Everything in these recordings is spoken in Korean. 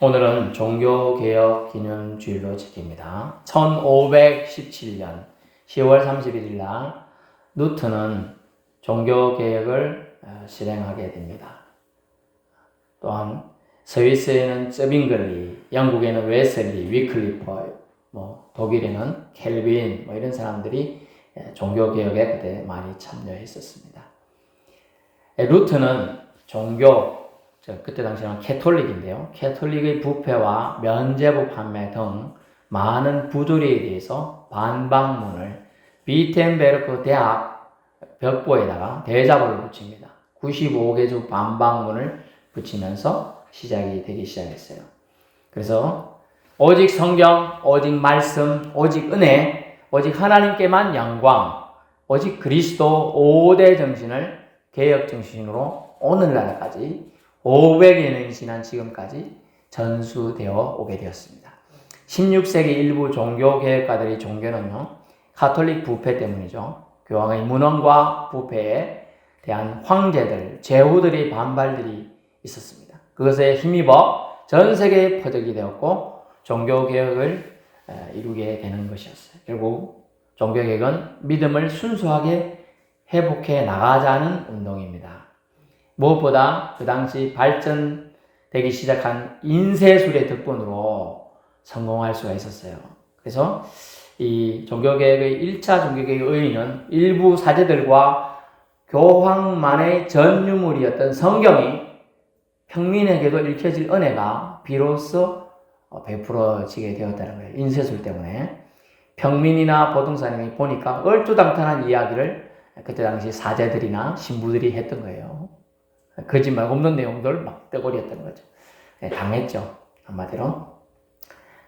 오늘은 종교개혁 기념주일로 지킵니다. 1517년 10월 31일 날 누트는 종교개혁을 실행하게 됩니다. 또한 스위스에는 쩌빙글리, 영국에는 웨슬리, 위클리프, 독일에는 켈빈 이런 사람들이 종교개혁에 그때 많이 참여했었습니다. 루트는 그때 당시에는 캐톨릭인데요. 캐톨릭의 부패와 면죄부 판매 등 많은 부조리에 대해서 반박문을 비텐베르크 대학 벽보에다가 대자보를 붙입니다. 95개조 반박문을 붙이면서 시작이 되기 시작했어요. 그래서 오직 성경, 오직 말씀, 오직 은혜, 오직 하나님께만 영광, 오직 그리스도 5대 정신을 개혁 정신으로 오늘날까지 500여 년이 지난 지금까지 전수되어 오게 되었습니다. 16세기 일부 종교개혁가들의 종교는요, 가톨릭 부패 때문이죠. 교황의 무능과 부패에 대한 황제들, 제후들의 반발들이 있었습니다. 그것에 힘입어 전 세계에 퍼지게 되었고 종교개혁을 이루게 되는 것이었어요. 결국 종교개혁은 믿음을 순수하게 회복해 나가자는 운동입니다. 무엇보다 그 당시 발전되기 시작한 인쇄술의 덕분으로 성공할 수가 있었어요. 그래서 이 종교개혁의 1차 종교개혁의 의의는 일부 사제들과 교황만의 전유물이었던 성경이 평민에게도 읽혀질 은혜가 비로소 베풀어지게 되었다는 거예요. 인쇄술 때문에. 평민이나 보통사람이 보니까 얼토당탄한 이야기를 그때 당시 사제들이나 신부들이 했던 거예요. 거짓말 없는 내용들 막 떠거리였던 거죠. 당했죠. 한마디로.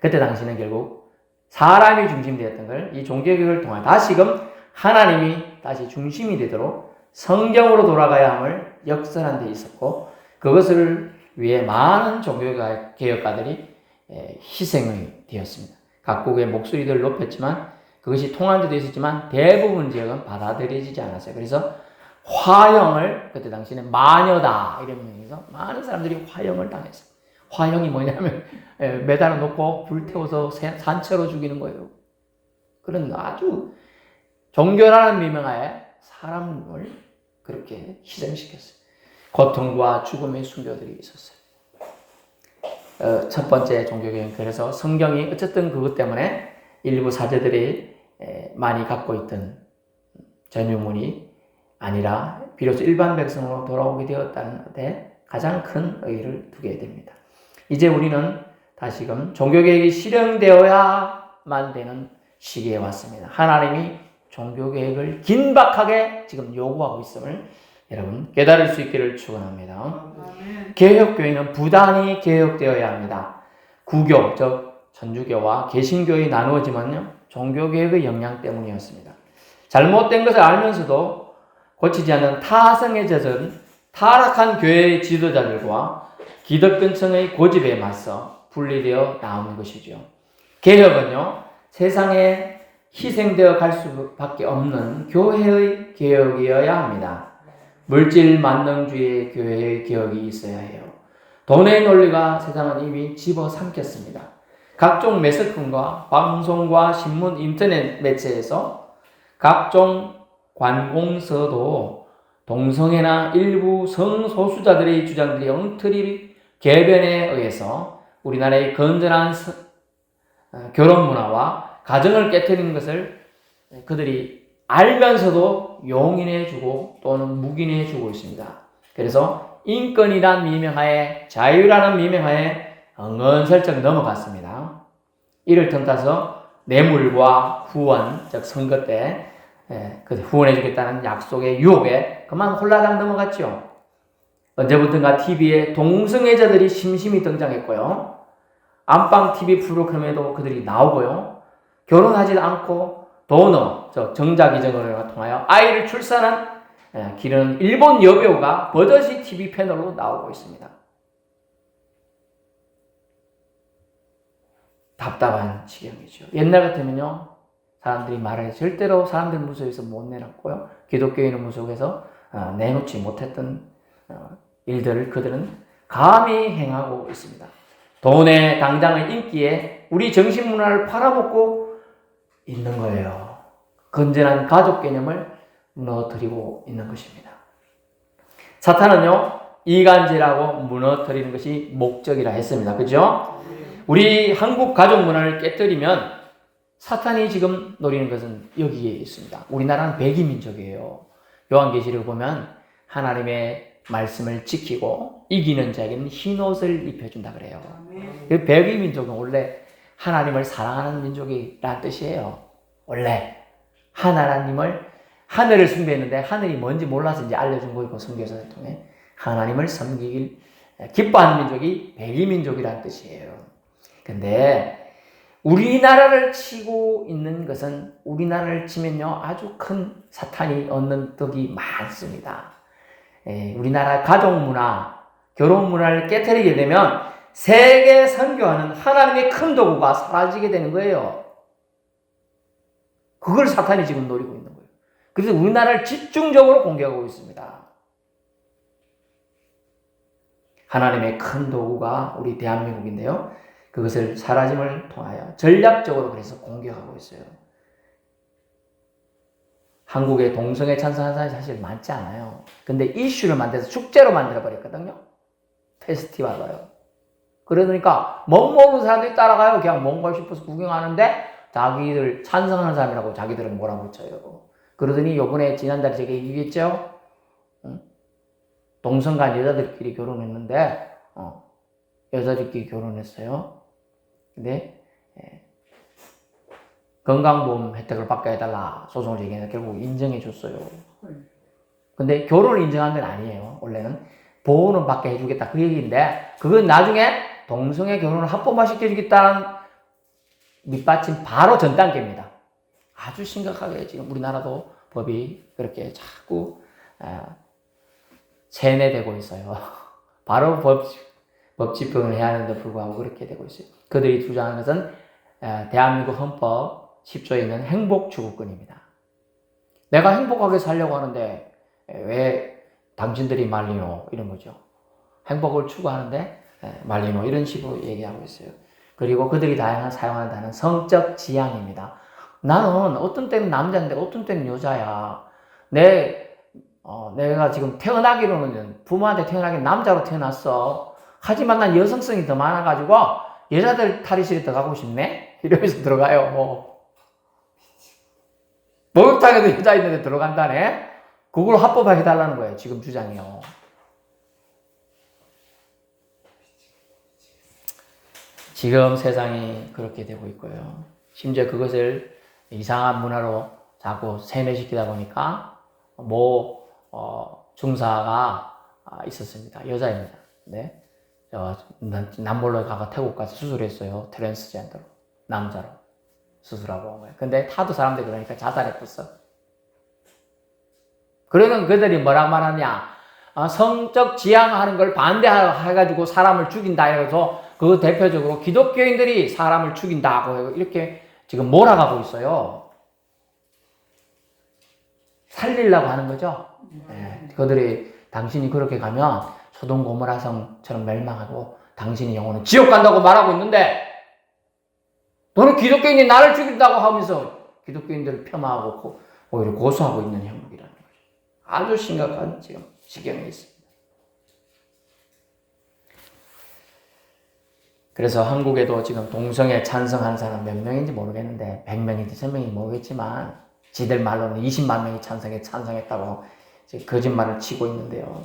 그때 당시는 결국 사람이 중심되었던 걸 이 종교개혁을 통해 다시금 하나님이 다시 중심이 되도록 성경으로 돌아가야 함을 역설한 데 있었고 그것을 위해 많은 종교개혁가들이 희생이 되었습니다. 각국의 목소리들을 높였지만 그것이 통한 데도 있었지만 대부분 지역은 받아들여지지 않았어요. 그래서 화형을 그때 당시에는 마녀다 이런 의미에서 많은 사람들이 화형을 당했어요. 화형이 뭐냐면 매달아 놓고 불태워서 산채로 죽이는 거예요. 그런 아주 종교라는 미명하에 사람을 그렇게 희생시켰어요. 고통과 죽음의 순교들이 있었어요. 첫 번째 종교개혁은 그래서 성경이 어쨌든 그것 때문에 일부 사제들이 많이 갖고 있던 전유물이 아니라 비로소 일반 백성으로 돌아오게 되었다는 데 가장 큰 의의를 두게 됩니다. 이제 우리는 다시금 종교개혁이 실행되어야만 되는 시기에 왔습니다. 하나님이 종교개혁을 긴박하게 지금 요구하고 있음을 여러분 깨달을 수 있기를 축원합니다. 개혁교회는 부단히 개혁되어야 합니다. 구교, 즉 천주교와 개신교의 나누어지면요 종교개혁의 영향 때문이었습니다. 잘못된 것을 알면서도 고치지 않는 타성에 젖은 타락한 교회의 지도자들과 기득권층의 고집에 맞서 분리되어 나오는 것이죠. 개혁은요 세상에 희생되어 갈 수밖에 없는 교회의 개혁이어야 합니다. 물질 만능주의의 교회의 개혁이 있어야 해요. 돈의 논리가 세상은 이미 집어삼켰습니다. 각종 매스컴과 방송과 신문, 인터넷 매체에서 각종 관공서도 동성애나 일부 성소수자들의 주장들이 엉터리 개변에 의해서 우리나라의 건전한 결혼 문화와 가정을 깨트리는 것을 그들이 알면서도 용인해주고 또는 묵인해주고 있습니다. 그래서 인권이란 미명하에 자유라는 미명하에 은근슬쩍 넘어갔습니다. 이를 틈타서 뇌물과 후원, 즉 선거 때 후원해주겠다는 약속의 유혹에 그만 홀라당 넘어갔죠. 언제부턴가 TV에 동성애자들이 심심히 등장했고요. 안방 TV 프로그램에도 그들이 나오고요. 결혼하지 않고 도너, 즉 정자기증을 통하여 아이를 출산한 기르는 일본 여배우가 버젓이 TV 패널로 나오고 있습니다. 답답한 지경이죠. 옛날 같으면요. 사람들이 말을 절대로 사람들 무속에서 못 내놨고요. 기독교인의 무속에서 내놓지 못했던 일들을 그들은 감히 행하고 있습니다. 돈의 당장의 인기에 우리 정신문화를 팔아먹고 있는 거예요. 건전한 가족 개념을 무너뜨리고 있는 것입니다. 사탄은요, 이간질하고 무너뜨리는 것이 목적이라 했습니다. 그죠? 우리 한국 가족 문화를 깨뜨리면 사탄이 지금 노리는 것은 여기에 있습니다. 우리나라는 백이민족이에요. 요한계시를 보면 하나님의 말씀을 지키고 이기는 자에게는 흰옷을 입혀준다 그래요. 그 백이민족은 원래 하나님을 사랑하는 민족이라는 뜻이에요. 원래 하늘을 숭배했는데 하늘이 뭔지 몰라서 이제 알려준 거고, 선교사를 통해 하나님을 섬기길 기뻐하는 민족이 백이민족이라는 뜻이에요. 근데 우리나라를 치고 있는 것은, 우리나라를 치면요 아주 큰 사탄이 얻는 덕이 많습니다. 우리나라 가족 문화, 결혼 문화를 깨뜨리게 되면 세계 선교하는 하나님의 큰 도구가 사라지게 되는 거예요. 그걸 사탄이 지금 노리고 있는 거예요. 그래서 우리나라를 집중적으로 공격하고 있습니다. 하나님의 큰 도구가 우리 대한민국인데요, 그것을 사라짐을 통하여 전략적으로 그래서 공격하고 있어요. 한국에 동성애 찬성하는 사람이 사실 많지 않아요. 근데 이슈를 만들어서 축제로 만들어버렸거든요. 페스티벌로요. 그러니까 멋 모르는 사람들이 따라가요. 그냥 뭔가 싶어서 구경하는데 자기들 찬성하는 사람이라고 자기들은 몰아붙여요. 그러더니 요번에 지난달에 제가 얘기했죠. 동성간 여자들끼리 결혼했는데 여자들끼리 결혼했어요. 근데 건강보험 혜택을 받게 해달라 소송을 제기해서 결국 인정해 줬어요. 근데 결혼을 인정한 건 아니에요. 원래는 보호는 받게 해주겠다 그 얘기인데, 그건 나중에 동성애 결혼을 합법화 시켜주겠다는 밑받침 바로 전 단계입니다. 아주 심각하게 지금 우리나라도 법이 그렇게 자꾸 세뇌되고 있어요. 바로 법 집행을 해야 하는데 불구하고 그렇게 되고 있어요. 그들이 주장하는 것은 대한민국 헌법 10조에 있는 행복추구권입니다. 내가 행복하게 살려고 하는데 왜 당신들이 말리노, 이런 거죠. 행복을 추구하는데 말리노, 이런 식으로 얘기하고 있어요. 그리고 그들이 다양한 사용하는 단어는 성적 지향입니다. 나는 어떤 때는 남자인데 어떤 때는 여자야. 내가 지금 태어나기로는 부모한테 태어나기는 남자로 태어났어. 하지만 난 여성성이 더 많아가지고 여자들 탈의실에 들어가고 싶네? 이러면서 들어가요. 목욕탕에도 여자 있는데 들어간다네? 그걸 합법화해달라는 거예요. 지금 주장이요. 지금 세상이 그렇게 되고 있고요. 심지어 그것을 이상한 문화로 자꾸 세뇌시키다 보니까 중사가 있었습니다. 여자입니다. 네. 남몰래 가가 태국 가서 수술했어요. 트랜스젠더로. 남자로 수술하고 온 거예요. 근데 하도 사람들이 그러니까 자살했었어. 그러면 그들이 뭐라 말하냐. 성적 지향하는 걸 반대해가지고 사람을 죽인다 해서 그 대표적으로 기독교인들이 사람을 죽인다고 이렇게 지금 몰아가고 있어요. 살리려고 하는 거죠. 네. 그들이 당신이 그렇게 가면 소돔 고모라 성처럼 멸망하고 당신의 영혼은 지옥 간다고 말하고 있는데 너는 기독교인이 나를 죽인다고 하면서 기독교인들을 폄하하고 오히려 고소하고 있는 형국이라는 거죠. 아주 심각한 지금 지경에 있습니다. 그래서 한국에도 지금 동성애 찬성한 사람 몇 명인지 모르겠는데 100명인지 1000명인지 모르겠지만 지들 말로는 20만 명이 찬성했다고 거짓말을 치고 있는데요.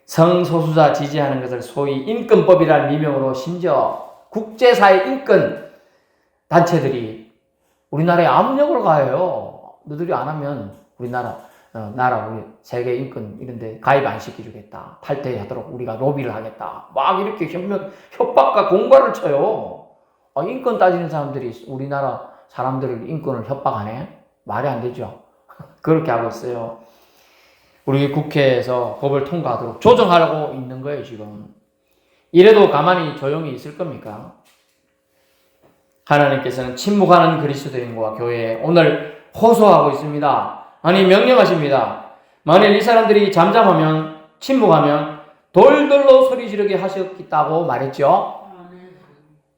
성소수자 지지하는 것을 소위 인권법이라는 미명으로 심지어 국제사회 인권 단체들이 우리나라에 압력을 가해요. 너희들이 안 하면 우리나라 우리 세계 인권 이런데 가입 안 시켜주겠다. 탈퇴하도록 우리가 로비를 하겠다. 막 이렇게 협박과 공갈을 쳐요. 인권 따지는 사람들이 우리나라 사람들을 인권을 협박하네? 말이 안 되죠. 그렇게 하고 있어요. 우리 국회에서 법을 통과하도록 조정하려고 있는 거예요, 지금. 이래도 가만히 조용히 있을 겁니까? 하나님께서는 침묵하는 그리스도인과 교회에 오늘 호소하고 있습니다. 아니, 명령하십니다. 만일 이 사람들이 잠잠하면, 침묵하면 돌들로 소리 지르게 하셨다고 말했죠.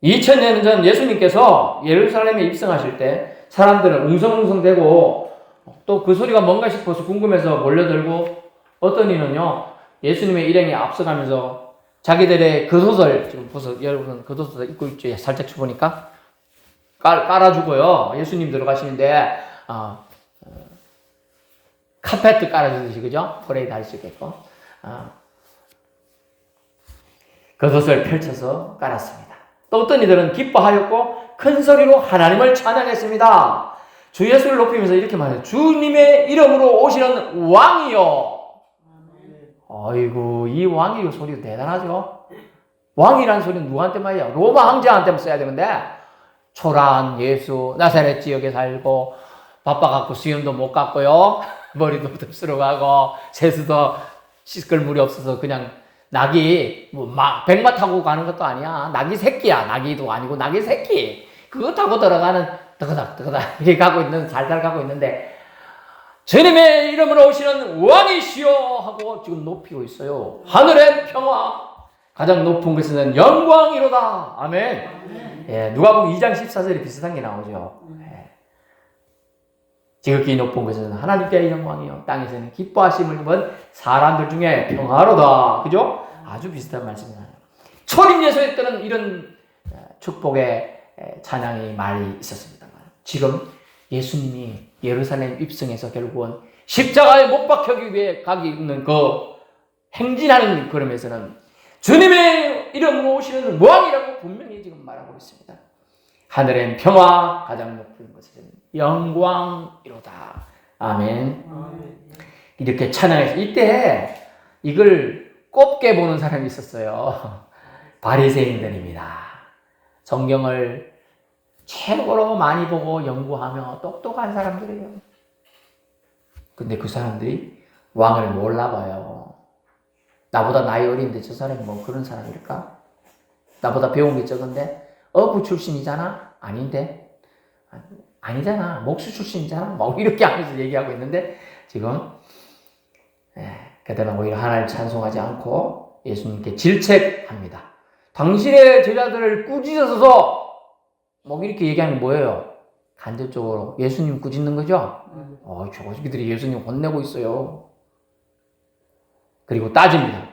2000년 전 예수님께서 예루살렘에 입성하실 때 사람들은 웅성웅성대고 또 그 소리가 뭔가 싶어서 궁금해서 몰려들고 어떤 이는요 예수님의 일행에 앞서가면서 자기들의 겉옷을 지금 보세요. 여러분 겉옷을 입고 있죠. 살짝 추보니까 깔아주고요. 예수님 들어가시는데 카페트 깔아주듯이 그죠? 퍼레이드 할 수 있겠고 겉옷을 펼쳐서 깔았습니다. 또 어떤 이들은 기뻐하였고 큰 소리로 하나님을 찬양했습니다. 주 예수를 높이면서 이렇게 말해요. 주님의 이름으로 오시는 왕이요. 아이고 이 왕이요 소리가 대단하죠. 왕이라는 소리는 누구한테 말이야? 로마 황제한테 써야 되는데 초라한 예수 나사렛 지역에 살고 바빠갖고 수염도 못 깎고요. 머리도 덥스러가고 세수도 씻을 물이 없어서 그냥 낙이 백마 타고 가는 것도 아니야. 낙이 새끼야. 낙이도 아니고 낙이 새끼. 그거 타고 들어가는 드그닥 이렇게 가고 있는 살살 가고 있는데 주님의 이름으로 오시는 왕이시여 하고 지금 높이고 있어요. 하늘의 평화 가장 높은 것은 영광이로다. 아멘. 예, 누가복음 2장 14절에 비슷한 게 나오죠. 예. 지극히 높은 것은 하나님께 영광이요 땅에서는 기뻐하심을 입은 사람들 중에 평화로다. 그죠? 아주 비슷한 말씀이에요. 초림 예수의 때는 이런 축복의 찬양이 많이 있었습니다만 지금 예수님이 예루살렘 입성해서 결국은 십자가에 못 박히기 위해 가기 있는 그 행진하는 걸음에서는 주님의 이름으로 오시는 왕이라고 분명히 지금 말하고 있습니다. 하늘엔 평화 가장 높은 것은 영광이로다. 아멘. 이렇게 찬양해서 이때 이걸 곱게 보는 사람이 있었어요. 바리새인들입니다. 성경을 최고로 많이 보고 연구하며 똑똑한 사람들이에요. 근데 그 사람들이 왕을 몰라봐요. 나보다 나이 어린데 저 사람이 뭐 그런 사람일까? 나보다 배운 게 적은데 어부 출신이잖아? 아닌데? 아니잖아. 목수 출신이잖아? 뭐 이렇게 하면서 얘기하고 있는데 지금 그들은 오히려 하나님을 찬송하지 않고 예수님께 질책합니다. 당신의 제자들을 꾸짖어서 뭐 이렇게 얘기하는 게 뭐예요? 간접적으로 예수님 꾸짖는 거죠? 저거 새끼들이 예수님 혼내고 있어요. 그리고 따집니다.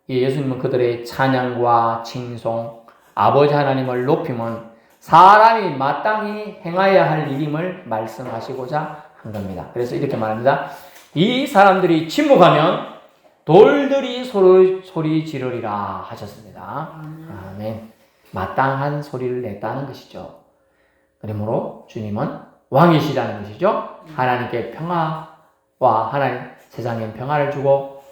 예수님은 그들의 찬양과 칭송, 아버지 하나님을 높임은 사람이 마땅히 행해야 할 일임을 말씀하시고자 한 겁니다. 그래서 이렇게 말합니다. 이 사람들이 침묵하면 돌들이 소리 지르리라 하셨습니다. 아멘. 마땅한 소리를 냈다는 것이죠. 그러므로 주님은 왕이시라는 것이죠. 하나님께 평화와 세상에 평화를 주고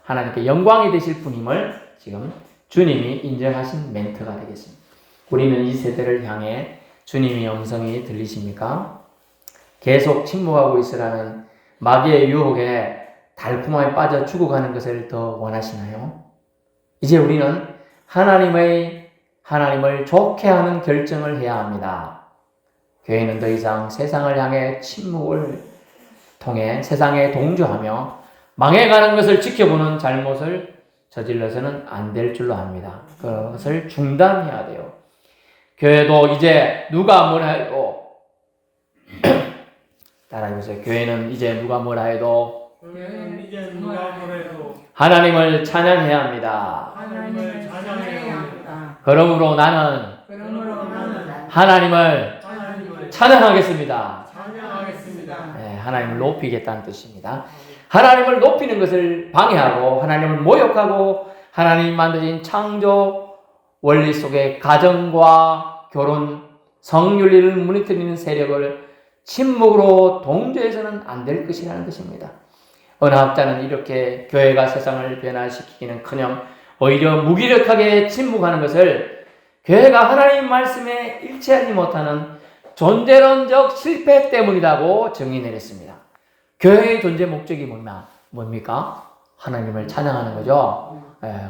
하나님께 영광이 되실 분임을 지금 주님이 인정하신 멘트가 되겠습니다. 우리는 이 세대를 향해 주님의 음성이 들리십니까? 계속 침묵하고 있으라는 마귀의 유혹에 달콤하게 빠져 죽어가는 것을 더 원하시나요? 이제 우리는 하나님을 좋게 하는 결정을 해야 합니다. 교회는 더 이상 세상을 향해 침묵을 통해 세상에 동조하며 망해가는 것을 지켜보는 잘못을 저질러서는 안 될 줄로 압니다. 그것을 중단해야 돼요. 교회도 이제 누가 뭐라 해도 따라해보세요. 교회는 이제 누가 뭐라 해도 하나님을 찬양해야 합니다. 그러므로 나는 하나님을 찬양하겠습니다. 네, 하나님을 높이겠다는 뜻입니다. 하나님을 높이는 것을 방해하고 하나님을 모욕하고 하나님 만드신 창조 원리 속에 가정과 결혼, 성윤리를 무너뜨리는 세력을 침묵으로 동조해서는 안 될 것이라는 것입니다. 어느 학자는 이렇게 교회가 세상을 변화시키기는커녕 오히려 무기력하게 침묵하는 것을 교회가 하나님 말씀에 일치하지 못하는 존재론적 실패 때문이라고 정의 내렸습니다. 교회의 존재 목적이 뭡니까? 하나님을 찬양하는 거죠.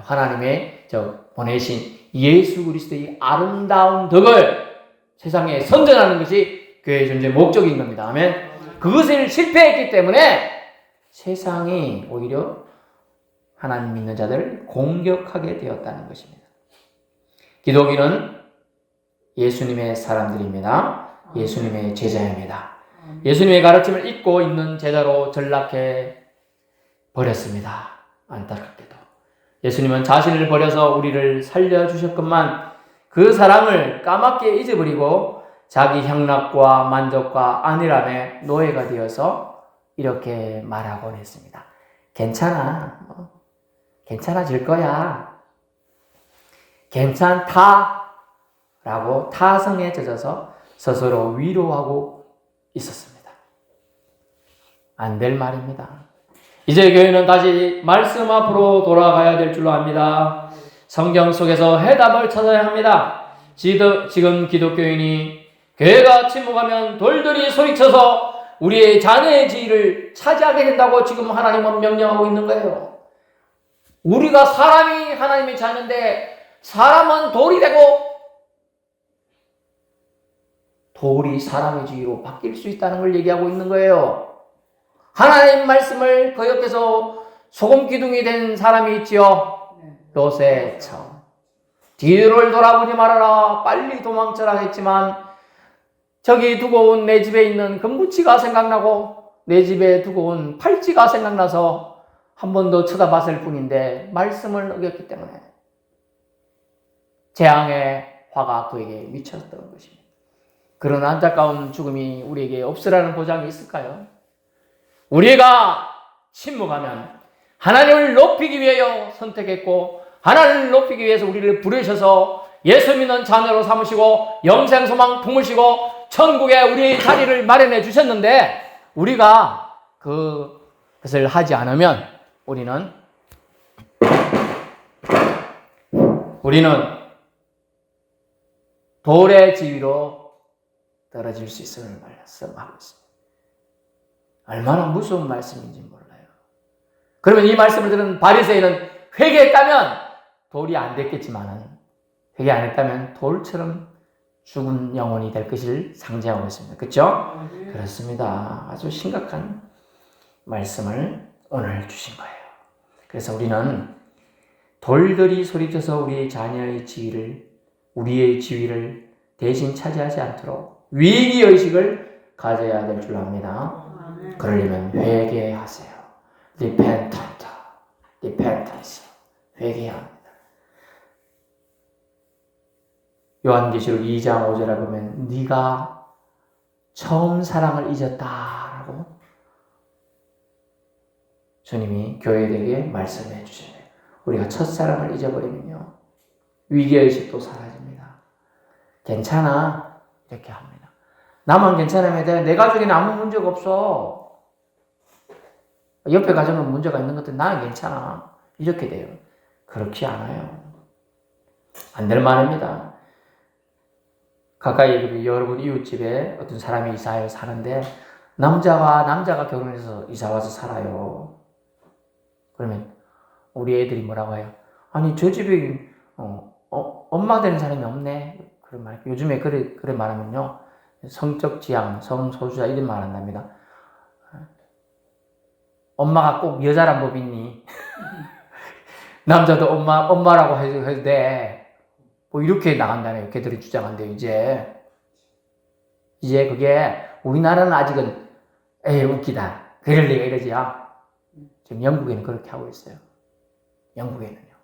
하나님의 보내신 예수 그리스도의 아름다운 덕을 세상에 선전하는 것이 교회의 존재 목적인 겁니다. 아멘. 그것을 실패했기 때문에 세상이 오히려 하나님 믿는 자들을 공격하게 되었다는 것입니다. 기독인은 예수님의 사람들입니다. 예수님의 제자입니다. 예수님의 가르침을 잊고 있는 제자로 전락해 버렸습니다. 안타깝게도. 예수님은 자신을 버려서 우리를 살려주셨건만 그 사랑을 까맣게 잊어버리고 자기 향락과 만족과 안일함의 노예가 되어서 이렇게 말하곤 했습니다. 괜찮아. 괜찮아질 거야. 괜찮다. 라고 타성에 젖어서 스스로 위로하고 있었습니다. 안 될 말입니다. 이제 교회는 다시 말씀 앞으로 돌아가야 될 줄로 압니다. 성경 속에서 해답을 찾아야 합니다. 지금 기독교인이 교회가 침묵하면 돌들이 소리쳐서 우리의 자녀의 지위를 차지하게 된다고 지금 하나님은 명령하고 있는 거예요. 우리가 사람이 하나님의 자녀인데 사람은 돌이 되고 돌이 사람의 지위로 바뀔 수 있다는 걸 얘기하고 있는 거예요. 하나님 말씀을 거역해서 소금 기둥이 된 사람이 있지요. 롯의처럼 뒤를 돌아보지 말아라, 빨리 도망쳐라 했지만 저기 두고 온 내 집에 있는 금붙이가 생각나고 내 집에 두고 온 팔찌가 생각나서 한 번 더 쳐다봤을 뿐인데 말씀을 어겼기 때문에 재앙의 화가 그에게 미쳤던 것입니다. 그런 안타까운 죽음이 우리에게 없으라는 보장이 있을까요? 우리가 침묵하면 하나님을 높이기 위하여 선택했고 하나님을 높이기 위해서 우리를 부르셔서 예수 믿는 자녀로 삼으시고 영생소망 품으시고 천국에 우리의 자리를 마련해 주셨는데 우리가 그것을 하지 않으면 우리는 돌의 지위로 떨어질 수 있음을 말씀하고 있습니다. 얼마나 무서운 말씀인지 몰라요. 그러면 이 말씀을 들은 바리새인은 회개했다면 돌이 안 됐겠지만 회개 안 했다면 돌처럼 죽은 영혼이 될 것을 상징하고 있습니다. 그렇죠? 그렇습니다. 아주 심각한 말씀을 오늘 주신 거예요. 그래서 우리는 돌들이 소리쳐서 우리의 자녀의 지위를 우리의 지위를 대신 차지하지 않도록 위기의식을 가져야 될 줄 압니다. 그러려면 회개하세요. repentance. 회개해야 합니다. 요한계시록 2장 5절에 보면 네가 처음 사랑을 잊었다라고 주님이 교회에게 말씀해 주시네요. 우리가 첫사랑을 잊어버리면요 위기의식도 사라집니다. 괜찮아 이렇게 합니다. 나만 괜찮으면 돼. 내 가족에는 아무 문제가 없어. 옆에 가정은 문제가 있는 것들 나는 괜찮아. 이렇게 돼요. 그렇지 않아요. 안 될 말입니다. 가까이 여러분 이웃집에 어떤 사람이 이사해서 사는데 남자가 결혼해서 이사와서 살아요. 그러면 우리 애들이 뭐라고 해요? 아니 저 집에 엄마 되는 사람이 없네. 그런 말. 요즘에 그래 말하면요 성적 지향, 성소수자 이런 말 한답니다. 엄마가 꼭 여자란 법 있니? 남자도 엄마라고 해도 돼. 뭐 이렇게 나간다네요. 걔들이 주장한대요. 이제 그게 우리나라는 아직은 에이 웃기다. 그럴 리가 이러지요. 지금 영국에는 그렇게 하고 있어요. 영국에는요.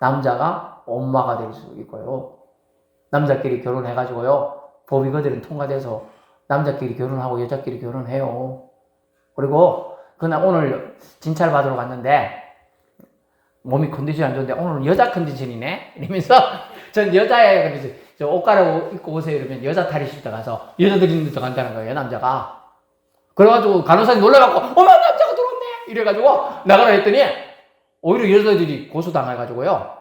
남자가 엄마가 될 수 있고요. 남자끼리 결혼해가지고요. 법이 그들은 통과돼서 남자끼리 결혼하고 여자끼리 결혼해요. 그리고 그날 오늘 진찰 받으러 갔는데 몸이 컨디션이 안 좋은데 오늘은 여자 컨디션이네? 이러면서 전 여자예요. 그래서 저 옷 갈아입고 오세요. 이러면 여자 탈의실에 가서 여자들이 있는 데 간다는 거예요. 남자가. 그래가지고 간호사님 놀라갖고 어머 남자가 들어왔네! 이래가지고 나가라 했더니 오히려 여자들이 고소당해가지고요.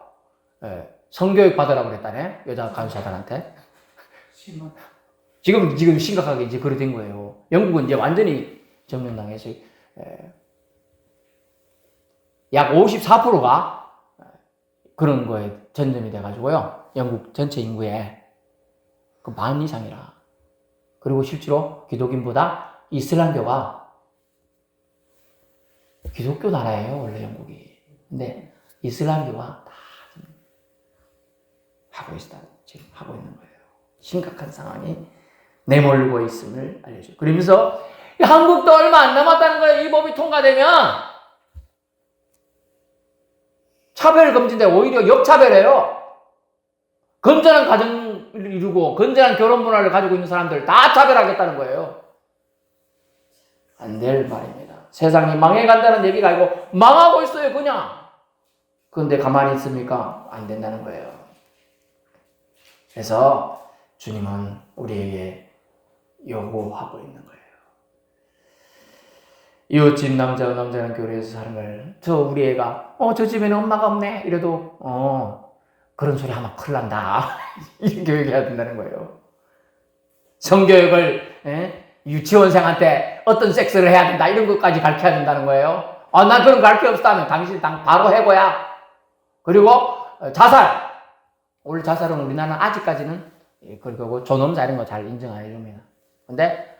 성교육 받으라고 그랬다네. 여자 간호사들한테. 지금 심각하게 이제 그래 된 거예요. 영국은 이제 완전히 점령당해서 약 54%가 그런 거에 전염이 돼가지고요. 영국 전체 인구의 그 반 이상이라. 그리고 실제로 기독인보다 이슬람교가 기독교 나라예요. 원래 영국이. 근데 이슬람교가 다 지금 하고 있는 거예요. 심각한 상황이 내몰고 있음을 알려줘요. 그러면서 한국도 얼마 안 남았다는 거예요. 이 법이 통과되면 차별금지인데 오히려 역차별해요. 건전한 가정을 이루고 건전한 결혼 문화를 가지고 있는 사람들 다 차별하겠다는 거예요. 안 될 말입니다. 세상이 망해간다는 얘기가 아니고 망하고 있어요, 그냥. 그런데 가만히 있습니까? 안 된다는 거예요. 그래서 주님은 우리에게 요구하고 있는 거예요. 이웃집 남자는 교회에서 사는 걸, 우리 애가, 저 집에는 엄마가 없네. 이래도, 그런 소리 하면 큰일 난다. 이렇게 얘기해야 된다는 거예요. 성교육을, 유치원생한테 어떤 섹스를 해야 된다. 이런 것까지 가르쳐야 된다는 거예요. 난 그런 거 가르쳐 없다면 당신 바로 해고야. 그리고 자살. 원래 자살은 우리나라는 아직까지는, 그리고 존엄자 이런 거 잘 인정 안 해줍니다. 근데,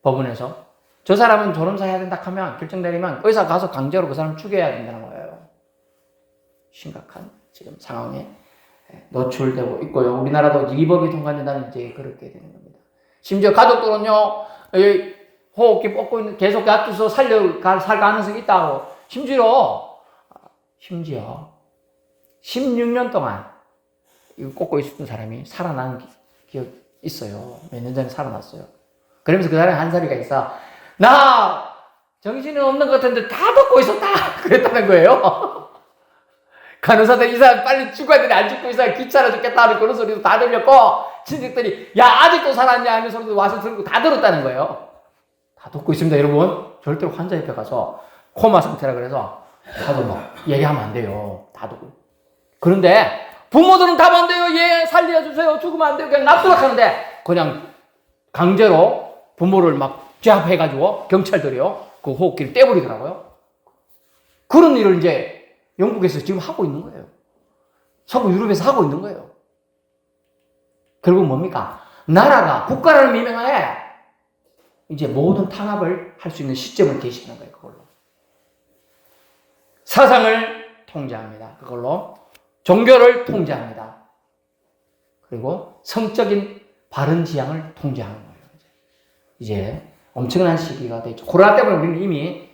법원에서 저 사람은 존엄사 해야 된다 하면 결정 내리면 의사 가서 강제로 그 사람 죽여야 된다는 거예요. 심각한 지금 상황에 노출되고 있고요. 우리나라도 이 법이 통과된다면 이제 그렇게 되는 겁니다. 심지어 가족들은요, 호흡기 뻗고 있는 계속 얕아서 살 가능성이 있다고. 심지어 16년 동안 이거 꽂고 있었던 사람이 살아난 기억 있어요. 몇 년 전에 살아났어요. 그러면서 그 사람이 한 소리가 있어. 나 정신이 없는 것 같은데 다 듣고 있었다. 그랬다는 거예요. 간호사들 이 사람 빨리 죽어야 되는데 안 죽고 있어. 귀찮아 죽겠다 하는 그런 소리도 다 들렸고, 친척들이 야 아직도 살았냐 하는 소리도 와서 들고 다 들었다는 거예요. 다 듣고 있습니다, 여러분. 절대로 환자 옆에 가서 코마 상태라 그래서 다들 막 얘기하면 안 돼요. 다 듣고. 그런데 부모들은 답 안 돼요. 얘 살려주세요. 죽으면 안 돼요. 그냥 납두락 하는데 그냥 강제로 부모를 막 제압해가지고 경찰들이요. 그 호흡기를 떼버리더라고요. 그런 일을 이제 영국에서 지금 하고 있는 거예요. 서구 유럽에서 하고 있는 거예요. 결국 뭡니까? 나라가 국가라는 미명하에 이제 모든 탄압을 할 수 있는 시점을 계시는 거예요. 그걸로. 사상을 통제합니다. 그걸로. 종교를 통제합니다. 그리고 성적인 바른 지향을 통제하는 거예요. 이제 엄청난 시기가 되죠. 코로나 때문에 우리는 이미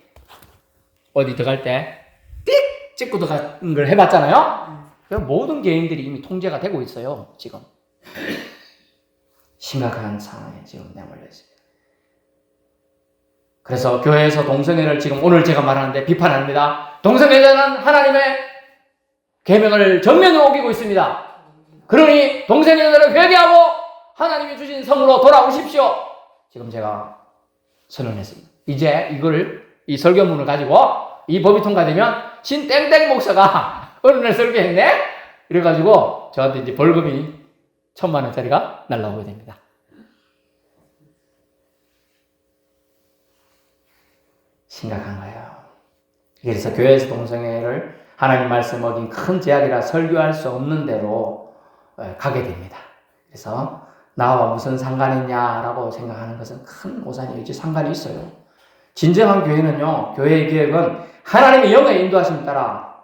어디 들어갈 때 띡 찍고 들어가는 걸 해봤잖아요. 모든 개인들이 이미 통제가 되고 있어요. 지금 심각한 상황에 지금 내몰려 있습니다. 그래서 교회에서 동성애를 지금 오늘 제가 말하는데 비판합니다. 동성애자는 하나님의 계명을 전면으로 어기고 있습니다. 그러니 동성애자를 회개하고 하나님이 주신 성으로 돌아오십시오. 지금 제가 선언했습니다. 이제 이 설교문을 가지고 이 법이 통과되면 신땡땡 목사가 어느 날 설교했네? 이래가지고 저한테 이제 벌금이 1,000,000원짜리가 날라오게 됩니다. 심각한 거예요. 그래서 교회에서 동성애를 하나님 말씀 어긴 큰 제약이라 설교할 수 없는 대로 가게 됩니다. 그래서 나와 무슨 상관이 있냐라고 생각하는 것은 큰 오산이 있지 상관이 있어요. 진정한 교회는요, 교회의 계획은 하나님의 영의 인도하심에 따라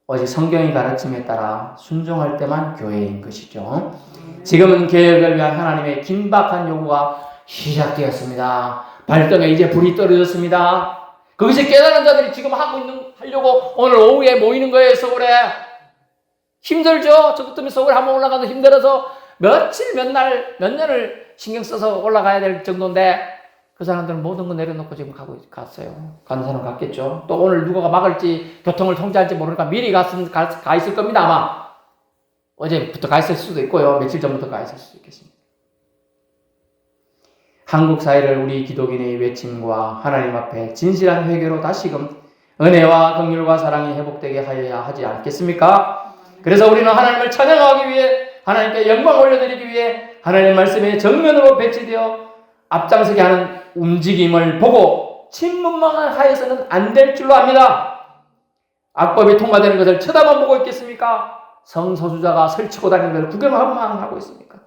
오직 성경의 가르침에 따라 순종할 때만 교회인 것이죠. 지금은 계획을 위한 하나님의 긴박한 요구가 시작되었습니다. 발등에 이제 불이 떨어졌습니다. 그것이 깨달은 자들이 지금 하려고 오늘 오후에 모이는 거예요. 서울에. 힘들죠? 저것 때문에 서울에 한번 올라가도 힘들어서 며칠, 몇 년을 신경 써서 올라가야 될 정도인데 그 사람들은 모든 거 내려놓고 지금 갔어요. 가는 사람 갔겠죠. 또 오늘 누가 막을지, 교통을 통제할지 모르니까 미리 가 있을 겁니다, 아마. 어제부터 가 있을 수도 있고요. 며칠 전부터 가 있을 수도 있겠습니다. 한국 사회를 우리 기독인의 외침과 하나님 앞에 진실한 회개로 다시금 은혜와 긍휼과 사랑이 회복되게 하여야 하지 않겠습니까? 그래서 우리는 하나님을 찬양하기 위해, 하나님께 영광 올려드리기 위해 하나님 말씀에 정면으로 배치되어 앞장서게 하는 움직임을 보고 침묵만 하여서는 안 될 줄로 압니다. 악법이 통과되는 것을 쳐다만 보고 있겠습니까? 성소수자가 설치고 다니는 것을 구경하고만 하고 있습니까?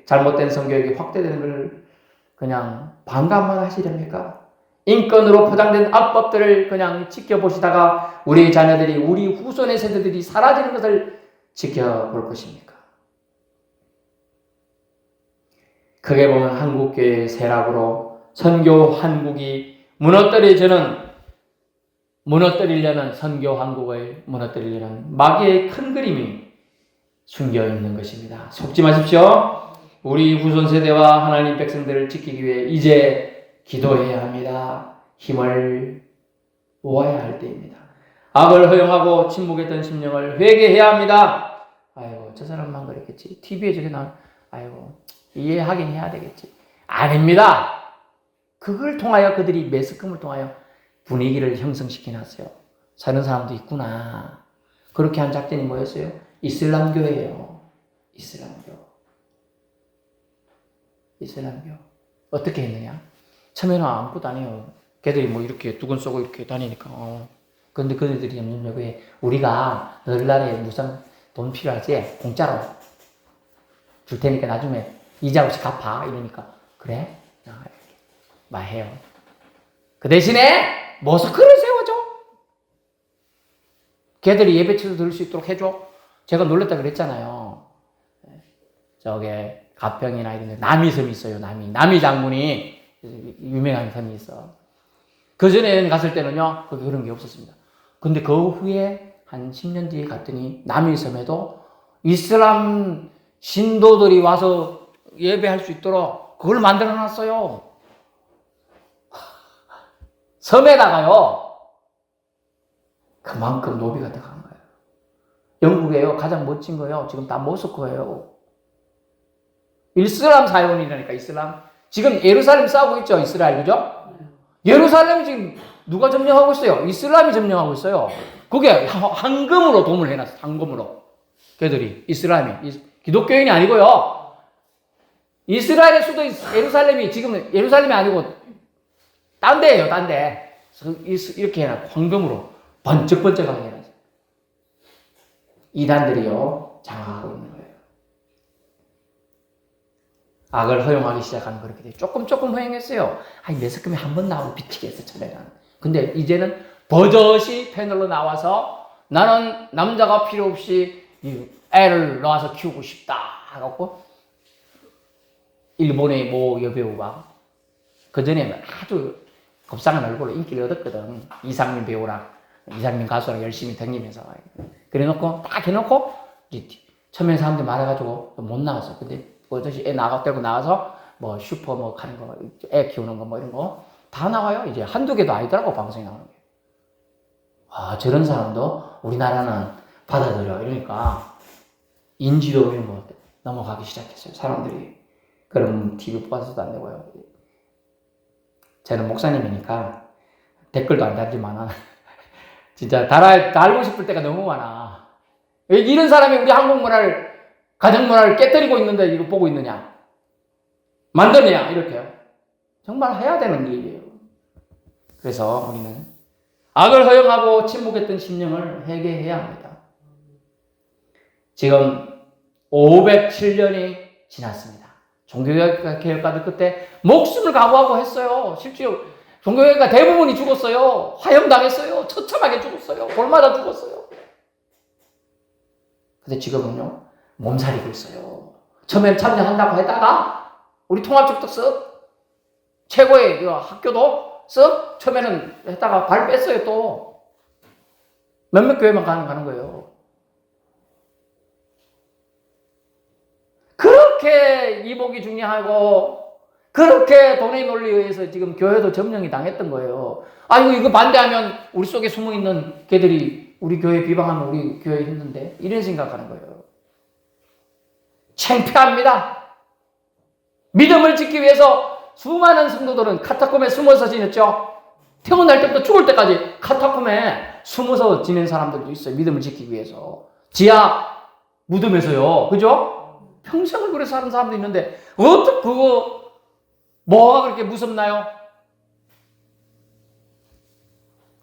잘못된 성교육이 확대되는 것을 그냥 반감만 하시렵니까? 인권으로 포장된 악법들을 그냥 지켜보시다가 우리 자녀들이, 우리 후손의 세대들이 사라지는 것을 지켜볼 것입니까? 크게 보면 한국교회의 세락으로 선교 한국이 무너뜨리려는 선교 한국을 무너뜨리려는 마귀의 큰 그림이 숨겨 있는 것입니다. 속지 마십시오. 우리 후손 세대와 하나님 백성들을 지키기 위해 이제 기도해야 합니다. 힘을 모아야 할 때입니다. 악을 허용하고 침묵했던 심령을 회개해야 합니다. 아이고, 저 사람만 그랬겠지. TV에 저게 나온, 아이고, 이해하긴 해야 되겠지. 아닙니다. 그걸 통하여 그들이 매스컴을 통하여 분위기를 형성시켜 놨어요. 사는 사람도 있구나. 그렇게 한 작전이 뭐였어요? 이슬람교예요. 이슬람교. 어떻게 했느냐? 처음에는 아무것도 안 해요. 걔들이 뭐 이렇게 두건 쏘고 이렇게 다니니까. 근데 그들이 점점 왜 우리가 너희 나라에 무슨 돈 필요하지? 공짜로 줄 테니까 나중에 이자 없이 갚아. 이러니까 그래? 말해요. 그 대신에 모스크를 세워줘. 걔들이 예배처도 들을 수 있도록 해줘. 제가 놀랬다 그랬잖아요. 저게 가평이나 이런 데 남이섬이 있어요. 남이 장군이 유명한 섬이 있어. 그 전에 갔을 때는요, 거기 그런 게 없었습니다. 근데 그 후에 한 10년 뒤에 갔더니 남이섬에도 이슬람 신도들이 와서 예배할 수 있도록 그걸 만들어 놨어요. 섬에다가요. 그만큼 노비가 들어간 거예요. 영국에요. 가장 멋진 거요. 지금 다 모스크예요. 이슬람 사회원이라니까, 이슬람. 지금 예루살렘 싸우고 있죠, 이스라엘, 그죠? 예루살렘이 지금 누가 점령하고 있어요? 이슬람이 점령하고 있어요. 그게 황금으로 돈을 해놨어요, 황금으로. 걔들이, 이슬람이. 기독교인이 아니고요. 이스라엘의 수도 예루살렘이 지금 예루살렘이 아니고 딴 데예요, 딴 데. 이렇게 해놨고, 황금으로 번쩍번쩍하게 해놨어요. 이단들이요, 장악하고 있는 거예요. 악을 허용하기 시작하면 그렇게 돼요. 조금 허용했어요. 아니, 매스컴에 한 번 나오고 비치겠어, 처음에는. 근데 이제는 버젓이 패널로 나와서 나는 남자가 필요 없이 애를 낳아서 키우고 싶다 하고 일본의 모 여배우가 그 전에 아주 곱상한 얼굴로 인기를 얻었거든. 이상민 배우랑 이상민 가수랑 열심히 다니면서 그래 놓고 딱 해놓고 처음에 사람들이 말해가지고 못 나왔어. 근데 버젓이 애 데리고 나가서 뭐 슈퍼 뭐 하는 거, 애 키우는 거 뭐 이런 거 다 나와요. 이제 한두 개도 아니더라고, 방송에 나오는 게. 아, 저런 사람도 우리나라는 받아들여. 이러니까 인지도 이런 거 넘어가기 시작했어요, 사람들이. 그럼 TV 뽑아서도 안 되고요. 저는 목사님이니까 댓글도 안 달지만 진짜 달고 싶을 때가 너무 많아. 왜 이런 사람이 우리 한국 문화를, 가정 문화를 깨뜨리고 있는데 이거 보고 있느냐? 만드냐? 이렇게요. 정말 해야 되는 일이에요. 그래서 우리는 악을 허용하고 침묵했던 심령을 회개해야 합니다. 지금 507년이 지났습니다. 종교개혁가들 그때 목숨을 각오하고 했어요. 실제로 종교개혁가 대부분이 죽었어요. 화형당했어요. 처참하게 죽었어요. 돌마다 죽었어요. 근데 지금은요, 몸살이고 있어요. 처음엔 참여한다고 했다가 우리 통합적도 쓱 최고의 학교도 쓱 처음에는 했다가 발 뺐어요. 또 몇몇 교회만 가는 거예요. 그렇게 이복이 중요하고 그렇게 돈의 논리에 의해서 지금 교회도 점령이 당했던 거예요. 아이고, 이거 반대하면 우리 속에 숨어있는 개들이 우리 교회 비방하면 우리 교회 힘든데, 이런 생각하는 거예요. 창피합니다. 믿음을 지키기 위해서 수많은 성도들은 카타콤에 숨어서 지냈죠. 태어날 때부터 죽을 때까지 카타콤에 숨어서 지낸 사람들도 있어요. 믿음을 지키기 위해서. 지하 무덤에서요. 그죠? 평생을 그래서 사는 사람도 있는데 어떻게 그거 뭐가 그렇게 무섭나요?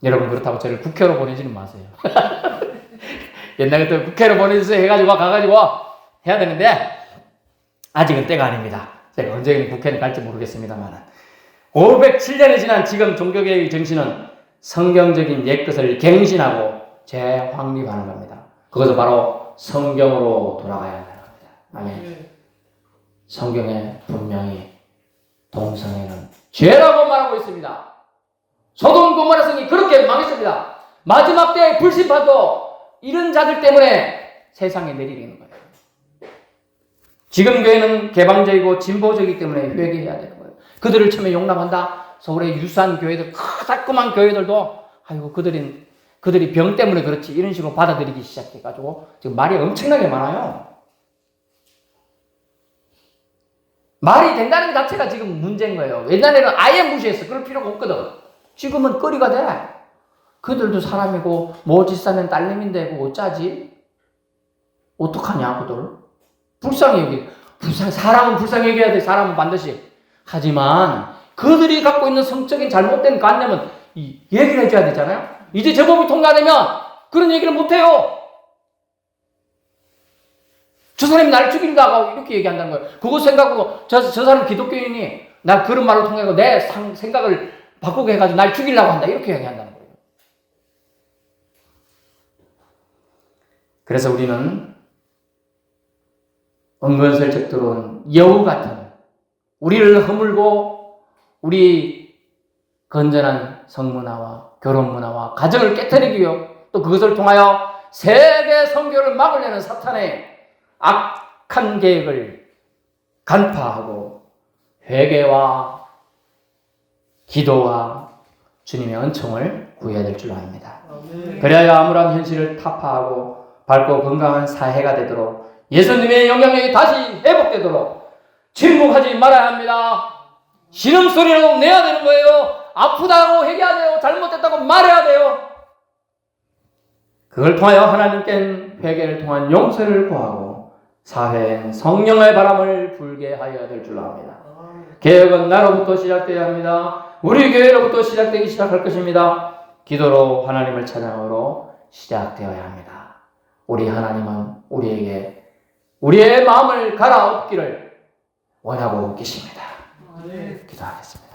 여러분, 그렇다고 저를 국회로 보내지는 마세요. 옛날에 또 국회로 보내주세요 해가지고 가가지고 해야 되는데 아직은 때가 아닙니다. 제가 언제 국회에 갈지 모르겠습니다만 507년이 지난 지금 종교개혁의 정신은 성경적인 옛것을 갱신하고 재확립하는 겁니다. 그것은 바로 성경으로 돌아가야 한다는 겁니다. 아멘. 성경에 분명히 동성애는 죄라고 말하고 있습니다. 소돔 고모라 성이 그렇게 망했습니다. 마지막 때의 불심판도 이런 자들 때문에 세상에 내리는 거예요. 지금 교회는 개방적이고 진보적이기 때문에 회개해야 되는 거예요. 그들을 처음에 용납한다. 서울의 유사한 교회들, 크다끄만 교회들도 아이고 그들이 병 때문에 그렇지 이런 식으로 받아들이기 시작해가지고 지금 말이 엄청나게 많아요. 말이 된다는 것 자체가 지금 문제인 거예요. 옛날에는 아예 무시했어. 그럴 필요가 없거든. 지금은 거리가 돼. 그들도 사람이고 모지 싸는 딸내미인데 그거 어쩌지? 어떡하냐 그들? 불쌍히 여기 사람은 불쌍히 여겨야 돼. 사람은 반드시. 하지만 그들이 갖고 있는 성적인 잘못된 관념은 얘기를 해줘야 되잖아요. 이제 저 법이 통과되면 그런 얘기를 못해요. 저 사람이 나를 죽인다고 이렇게 얘기한다는 거예요. 그거 생각으로 저 사람 기독교인이 나 그런 말로 통해서 내 생각을 바꾸게 해가지고 날 죽이려고 한다 이렇게 얘기한다는 거예요. 그래서 우리는 은근슬쩍 들어온 여우 같은 우리를 허물고 우리 건전한 성문화와 결혼문화와 가정을 깨뜨리기 위해 또 그것을 통하여 세계 선교를 막으려는 사탄의 악한 계획을 간파하고 회개와 기도와 주님의 은총을 구해야 될 줄로 압니다. 그래야 암울한 현실을 타파하고 밝고 건강한 사회가 되도록 예수님의 영향력이 다시 회복되도록 침묵하지 말아야 합니다. 신음소리라도 내야 되는 거예요. 아프다고 얘기해야 돼요. 잘못됐다고 말해야 돼요. 그걸 통하여 하나님께 회개를 통한 용서를 구하고 사회엔 성령의 바람을 불게 하여야 될 줄로 압니다. 개혁은 나로부터 시작되어야 합니다. 우리 교회로부터 시작되기 시작할 것입니다. 기도로 하나님을 찬양으로 시작되어야 합니다. 우리 하나님은 우리에게 우리의 마음을 갈아엎기를 원하고 계십니다. 기도하겠습니다.